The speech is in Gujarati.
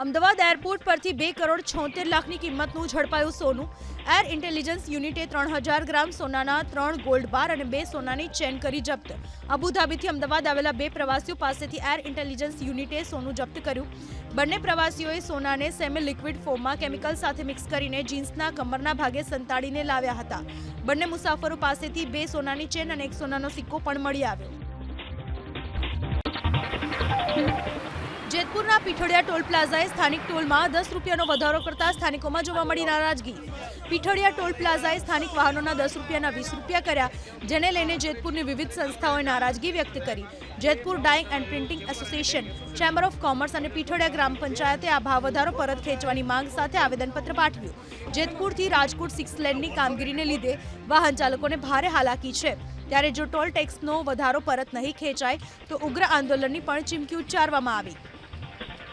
અમદાવાદ એરપોર્ટ પરથી 2,76,00,000ની કિંમતનું ઝડપાયું સોનું. એર ઇન્ટેલિજન્સ યુનિટે 3,000 ગ્રામ સોનાના 3 ગોલ્ડ બાર અને 2 સોનાની ચેન કરી જપ્ત. અબુધાબીથી અમદાવાદ આવેલા 2 પ્રવાસીઓ પાસેથી એર ઇન્ટેલિજન્સ યુનિટે સોનું જપ્ત કર્યું. બંને પ્રવાસીઓએ સોનાને સેમી લિક્વિડ ફોર્મમાં કેમિકલ સાથે મિક્સ કરીને જીન્સના કમરના ભાગે સંતાડીને લાવ્યા હતા. બંને મુસાફરો પાસેથી 2 સોનાની ચેન અને 1 સોનાનો સિક્કો પણ મળી આવ્યો. જેતપુરના પીઠોડિયા ટોલ પ્લાઝાએ સ્થાનિક ટોલમાં 10 રૂપિયાનો વધારો કરતા સ્થાનિકોમાં જોવા મળી નારાજગી. પીઠોડિયા ટોલ પ્લાઝાએ સ્થાનિક વાહનોના 10 રૂપિયાના 20 રૂપિયા કર્યા, જેને લઈને જેતપુરની વિવિધ સંસ્થાઓએ નારાજગી વ્યક્ત કરી. Jetpur dying and printing association, chamber of commerce અને પીઠોડિયા ગ્રામ પંચાયતે આ ભાવ વધારો પરત ખેંચવાની માંગ સાથે આવેદનપત્ર પાઠવ્યું. જેતપુરથી રાજકોટ 6 લેનની કામગીરીને લીધે વાહન ચાલકોને ભારે હાલાકી છે. ત્યારે જો ટોલ ટેક્સનો વધારો પરત નહીં ખેંચાય તો ઉગ્ર આંદોલનની પણ ચીમકી ઉચ્ચારવામાં આવી.